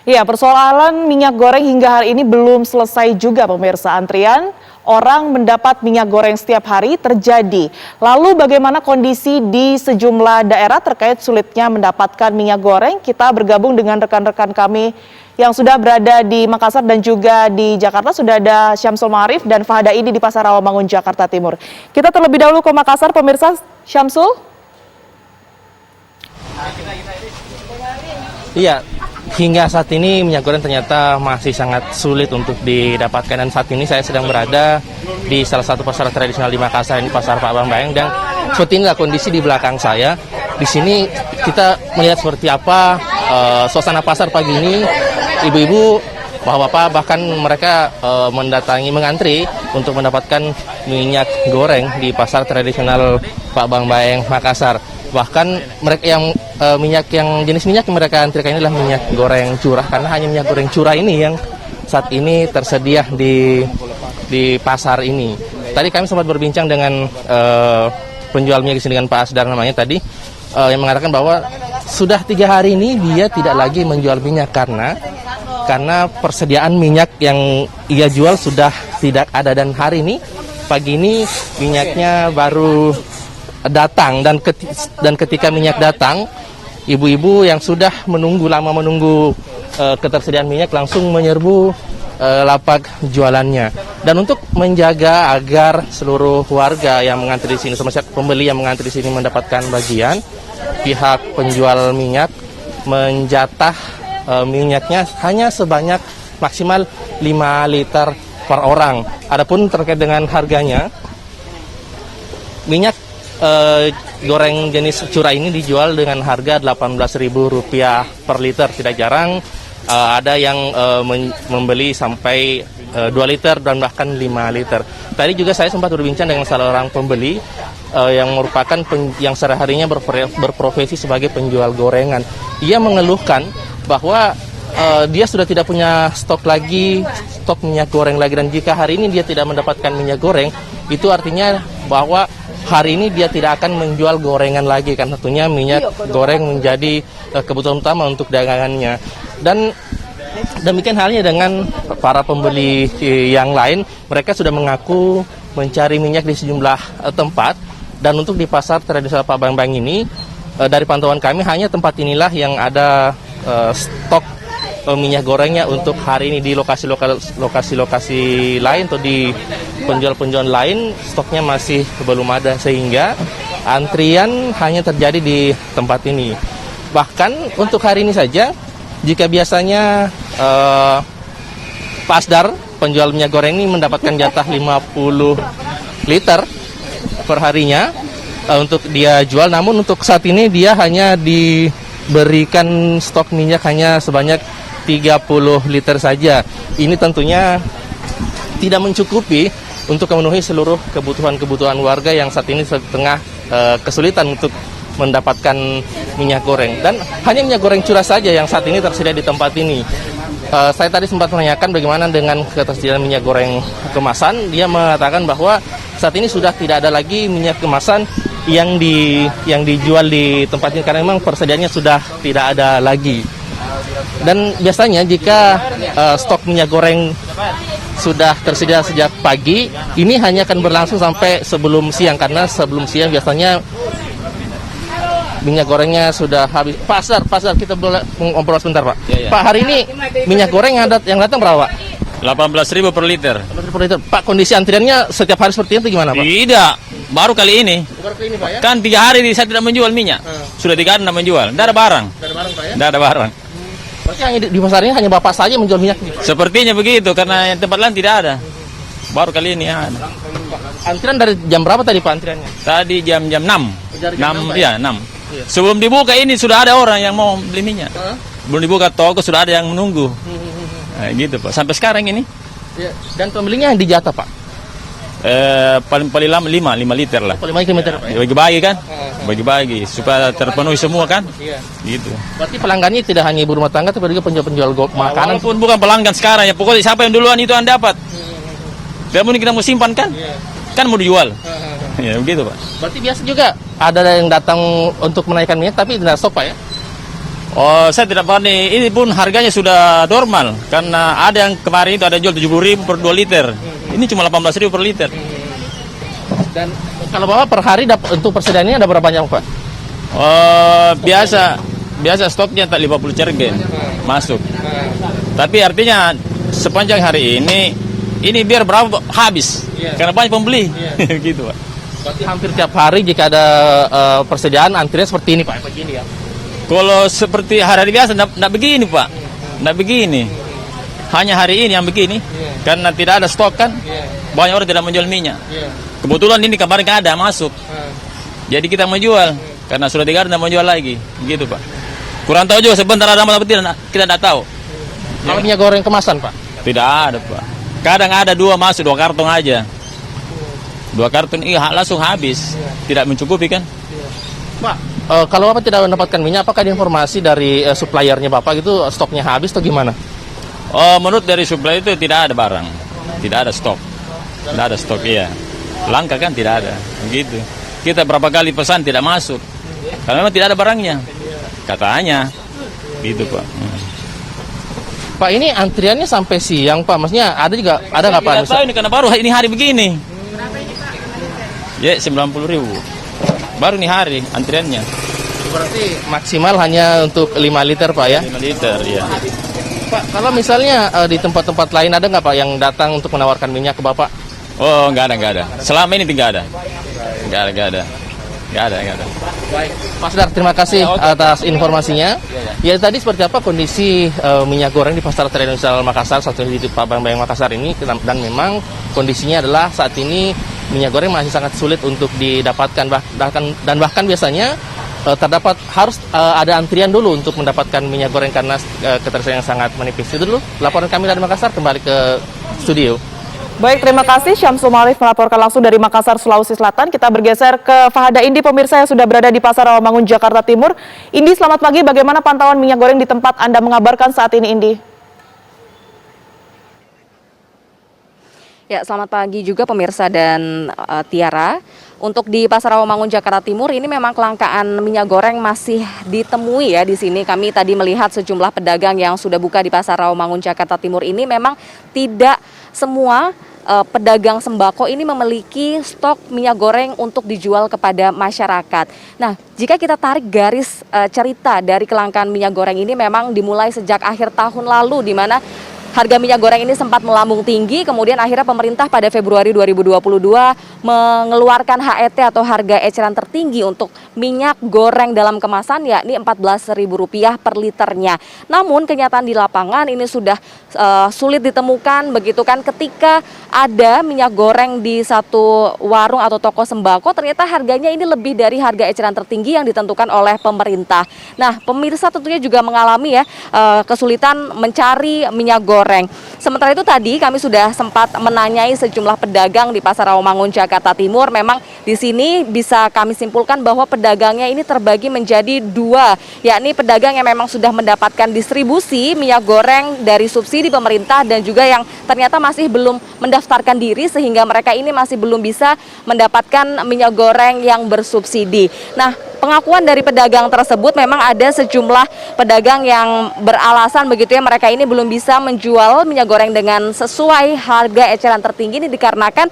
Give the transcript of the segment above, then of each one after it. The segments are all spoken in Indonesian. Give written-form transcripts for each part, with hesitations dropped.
Ya, persoalan minyak goreng hingga hari ini belum selesai juga pemirsa. Antrian orang mendapat minyak goreng setiap hari terjadi. Lalu bagaimana kondisi di sejumlah daerah terkait sulitnya mendapatkan minyak goreng? Kita bergabung dengan rekan-rekan kami yang sudah berada di Makassar dan juga di Jakarta. Sudah ada Syamsul Ma'arif dan Fahada Idi di Pasar Rawamangun, Jakarta Timur. Kita terlebih dahulu ke Makassar, pemirsa. Syamsul? Iya, hingga saat ini minyak goreng ternyata masih sangat sulit untuk didapatkan, dan saat ini saya sedang berada di salah satu pasar tradisional di Makassar, ini Pasar Pak Bambayang, dan seperti inilah kondisi di belakang saya. Di sini kita melihat seperti apa suasana pasar pagi ini. Ibu-ibu, bapak-bapak, bahkan mereka mengantri untuk mendapatkan minyak goreng di pasar tradisional Pak Bambayang Makassar. Bahkan mereka yang jenis minyak yang mereka antrikan inilah minyak goreng curah, karena hanya minyak goreng curah ini yang saat ini tersedia di pasar ini. Tadi kami sempat berbincang dengan penjual minyak di sini, dengan Pak Asdar namanya tadi, yang mengatakan bahwa sudah 3 hari ini dia tidak lagi menjual minyak karena persediaan minyak yang ia jual sudah tidak ada, dan hari ini pagi ini minyaknya baru datang, dan ketika minyak datang, ibu-ibu yang sudah lama menunggu ketersediaan minyak langsung menyerbu lapak jualannya. Dan untuk menjaga agar seluruh warga yang mengantri di sini, termasuk pembeli yang mengantri di sini mendapatkan bagian, pihak penjual minyak menjatah minyaknya hanya sebanyak maksimal 5 liter per orang. Adapun terkait dengan harganya, minyak goreng jenis curah ini dijual dengan harga Rp18.000 per liter. Tidak jarang ada yang membeli sampai 2 liter dan bahkan 5 liter. Tadi juga saya sempat berbincang dengan salah orang pembeli yang merupakan yang sehari-harinya berprofesi sebagai penjual gorengan. Ia mengeluhkan bahwa dia sudah tidak punya stok minyak goreng lagi, dan jika hari ini dia tidak mendapatkan minyak goreng, itu artinya bahwa hari ini dia tidak akan menjual gorengan lagi, kan tentunya minyak goreng menjadi kebutuhan utama untuk dagangannya. Dan demikian halnya dengan para pembeli yang lain, mereka sudah mengaku mencari minyak di sejumlah tempat, dan untuk di pasar tradisional Pak Bambayang ini, dari pantauan kami hanya tempat inilah yang ada stok minyak gorengnya untuk hari ini. Di lokasi-lokasi lain atau di penjual-penjual lain stoknya masih belum ada, sehingga antrian hanya terjadi di tempat ini. Bahkan untuk hari ini saja, jika biasanya Pak Asdar, penjual minyak goreng ini mendapatkan jatah 50 liter per harinya untuk dia jual, namun untuk saat ini dia hanya diberikan stok minyak hanya sebanyak 30 liter saja. Ini tentunya tidak mencukupi untuk memenuhi seluruh kebutuhan warga yang saat ini tengah kesulitan untuk mendapatkan minyak goreng. Dan hanya minyak goreng curah saja yang saat ini tersedia di tempat ini. Saya tadi sempat menanyakan bagaimana dengan ketersediaan minyak goreng kemasan. Dia mengatakan bahwa saat ini sudah tidak ada lagi minyak kemasan yang dijual di tempat ini, karena memang persediaannya sudah tidak ada lagi. Dan biasanya jika stok minyak goreng sudah tersedia sejak pagi, ini hanya akan berlangsung sampai sebelum siang, karena sebelum siang biasanya minyak gorengnya sudah habis. Pak Asdar, kita boleh ngobrol sebentar, Pak? Ya. Pak, hari ini minyak goreng yang datang berapa, Pak? 18.000 per liter. 18.000 per liter. Pak, kondisi antriannya setiap hari seperti itu gimana, Pak? Tidak, baru kali ini. Pak, ya? Kan 3 hari saya tidak menjual minyak. Sudah 3 hari tidak menjual. Tidak ada barang. Pak, ya? Tidak ada barang. Berarti yang di pasar ini hanya Bapak saja menjual minyak? Sepertinya begitu, karena yang tempat lain tidak ada. Baru kali ini ada. Antrian dari jam berapa tadi, Pak, antriannya? Tadi jam 6. Iya, 6. Iya. Sebelum dibuka ini sudah ada orang yang mau beli minyak. Belum dibuka toko sudah ada yang menunggu. Nah, gitu, Pak. Sampai sekarang ini. Ya. Dan pembelinya yang dijatah, Pak? Paling lama 5 liter lah. Paling banyak liter, Pak, ya? Bagi-bagi kan? Bagi-bagi supaya terpenuhi semua kan? Iya. Gitu. Berarti pelanggannya tidak hanya ibu rumah tangga, tapi juga penjual-penjual makanan. Walaupun bukan pelanggan sekarang ya, pokoknya siapa yang duluan itu yang dapat. Tidak mungkin kita mau simpan kan? Kan mau dijual. Ya begitu, Pak. Berarti biasa juga ada yang datang untuk menaikkan minyak tapi tidak stok, Pak, ya? Oh, saya tidak berani. Ini pun harganya sudah normal. Karena ada yang kemarin itu ada jual 70.000 per 2 liter. Ini cuma 18.000 per liter. Dan kalau Bapak per hari untuk persediaannya ada berapa banyak, Pak? Oh, biasa stoknya tak 50 cergen masuk. Tapi artinya sepanjang hari ini biar berapa habis. Karena banyak pembeli. Gitu, Pak. Berarti hampir tiap hari jika ada persediaan antrian seperti ini, Pak. Begini ya. Kalau seperti hari biasa enggak begini, Pak. Enggak begini. Hanya hari ini yang begini. Karena tidak ada stok kan. Banyak orang tidak menjual minyak. Kebetulan ini kemarin kan ada masuk. Jadi kita menjual. Karena sudah 3 hari tidak menjual lagi. Begitu, Pak. Kurang tahu juga sebentar ada apa tidak, kita tidak tahu. Kalau minyak goreng kemasan, Pak? Tidak ada, Pak. Kadang ada 2 masuk, 2 karton aja. 2 karton langsung habis. Tidak mencukupi kan? Pak, kalau Bapak tidak mendapatkan minyak, apakah ada informasi dari suppliernya Bapak itu stoknya habis atau gimana? Oh, menurut dari supplier itu tidak ada barang. Tidak ada stok. Tidak ada stok, iya. Langka kan tidak ada. Begitu. Kita berapa kali pesan tidak masuk. Karena memang tidak ada barangnya. Katanya. Gitu, Pak. Pak, ini antriannya sampai siang, Pak. Maksudnya ada nggak, Pak? Tidak tahu ini karena baru ini hari begini. Ya, 90.000. Baru nih hari antriannya. Berarti maksimal hanya untuk 5 liter, Pak, ya? 5 liter, ya. Pak, kalau misalnya di tempat-tempat lain ada nggak, Pak, yang datang untuk menawarkan minyak ke Bapak? Oh, nggak ada. Selama ini tidak ada. Nggak ada. Baik, Pak Sedar, terima kasih atas informasinya. Ya, tadi seperti apa kondisi minyak goreng di Pasar Tradisional Makassar, satu di Pak Bayang Makassar ini, dan memang kondisinya adalah saat ini minyak goreng masih sangat sulit untuk didapatkan, bahkan biasanya harus ada antrian dulu untuk mendapatkan minyak goreng karena ketersediaan yang sangat menipis. Itu dulu laporan kami dari Makassar, kembali ke studio. Baik, terima kasih Syamsul Marif melaporkan langsung dari Makassar, Sulawesi Selatan. Kita bergeser ke Fahada Indi, pemirsa yang sudah berada di Pasar Rawamangun, Jakarta Timur. Indi, selamat pagi. Bagaimana pantauan minyak goreng di tempat Anda mengabarkan saat ini, Indi? Ya, selamat pagi juga pemirsa dan Tiara. Untuk di Pasar Rawamangun, Jakarta Timur ini memang kelangkaan minyak goreng masih ditemui ya di sini. Kami tadi melihat sejumlah pedagang yang sudah buka di Pasar Rawamangun, Jakarta Timur ini memang tidak semua pedagang sembako ini memiliki stok minyak goreng untuk dijual kepada masyarakat. Nah, jika kita tarik garis cerita dari kelangkaan minyak goreng ini memang dimulai sejak akhir tahun lalu, di mana harga minyak goreng ini sempat melambung tinggi, kemudian akhirnya pemerintah pada Februari 2022 mengeluarkan HET atau harga eceran tertinggi untuk minyak goreng dalam kemasan, yakni Rp14.000 per liternya. Namun kenyataan di lapangan ini sudah sulit ditemukan, begitu kan, ketika ada minyak goreng di satu warung atau toko sembako, ternyata harganya ini lebih dari harga eceran tertinggi yang ditentukan oleh pemerintah. Nah, pemirsa tentunya juga mengalami ya kesulitan mencari minyak goreng. Sementara itu tadi kami sudah sempat menanyai sejumlah pedagang di Pasar Rawamangun, Jakarta Timur. Memang di sini bisa kami simpulkan bahwa pedagangnya ini terbagi menjadi 2, yakni pedagang yang memang sudah mendapatkan distribusi minyak goreng dari subsidi pemerintah dan juga yang ternyata masih belum mendaftarkan diri sehingga mereka ini masih belum bisa mendapatkan minyak goreng yang bersubsidi. Nah, pengakuan dari pedagang tersebut memang ada sejumlah pedagang yang beralasan begitu ya, mereka ini belum bisa menjual minyak goreng dengan sesuai harga eceran tertinggi ini dikarenakan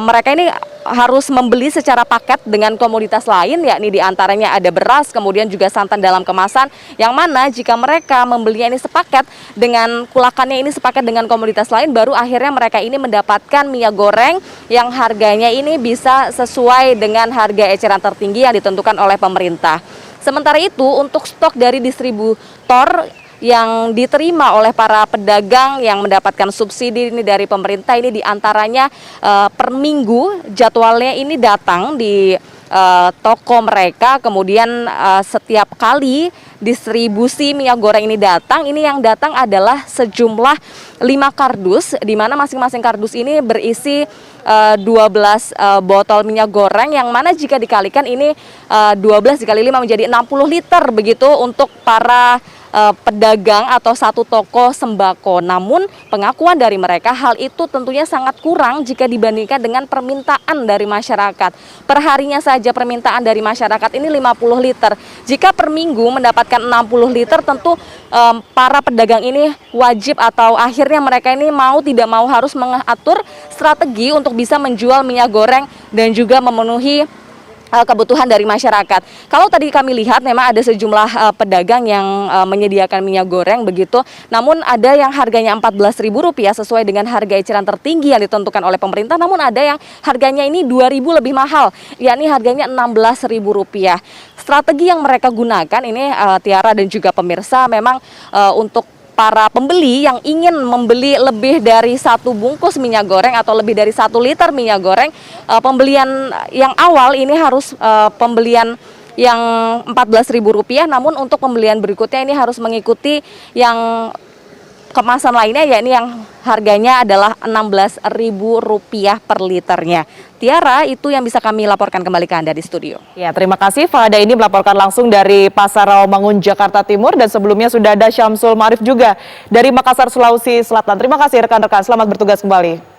mereka ini harus membeli secara paket dengan komoditas lain, yakni diantaranya ada beras, kemudian juga santan dalam kemasan, yang mana jika mereka membelinya ini sepaket dengan kulakannya ini sepaket dengan komoditas lain, baru akhirnya mereka ini mendapatkan minyak goreng yang harganya ini bisa sesuai dengan harga eceran tertinggi yang ditentukan oleh pemerintah. Sementara itu untuk stok dari distributor yang diterima oleh para pedagang yang mendapatkan subsidi ini dari pemerintah ini diantaranya per minggu jadwalnya ini datang di toko mereka, kemudian setiap kali distribusi minyak goreng ini datang, ini yang datang adalah sejumlah 5 kardus, di mana masing-masing kardus ini berisi 12 botol minyak goreng, yang mana jika dikalikan ini 12 dikali 5 menjadi 60 liter begitu untuk para pedagang atau satu toko sembako. Namun pengakuan dari mereka hal itu tentunya sangat kurang jika dibandingkan dengan permintaan dari masyarakat. Perharinya saja permintaan dari masyarakat ini 50 liter. Jika per minggu mendapatkan 60 liter, tentu para pedagang ini wajib atau akhirnya mereka ini mau tidak mau harus mengatur strategi untuk bisa menjual minyak goreng dan juga memenuhi kebutuhan dari masyarakat. Kalau tadi kami lihat memang ada sejumlah pedagang yang menyediakan minyak goreng begitu, namun ada yang harganya Rp14.000 sesuai dengan harga eceran tertinggi yang ditentukan oleh pemerintah, namun ada yang harganya ini Rp2.000 lebih mahal, yakni harganya Rp16.000. Strategi yang mereka gunakan ini Tiara dan juga pemirsa memang untuk para pembeli yang ingin membeli lebih dari satu bungkus minyak goreng atau lebih dari 1 liter minyak goreng, pembelian yang awal ini harus pembelian yang Rp14.000, namun untuk pembelian berikutnya ini harus mengikuti yang kemasan lainnya, yakni yang harganya adalah Rp16.000 per liternya. Tiara, itu yang bisa kami laporkan kembali ke Anda di studio. Ya, terima kasih Fahada ini melaporkan langsung dari Pasar Rawamangun, Jakarta Timur, dan sebelumnya sudah ada Syamsul Ma'arif juga dari Makassar, Sulawesi Selatan. Terima kasih rekan-rekan, selamat bertugas kembali.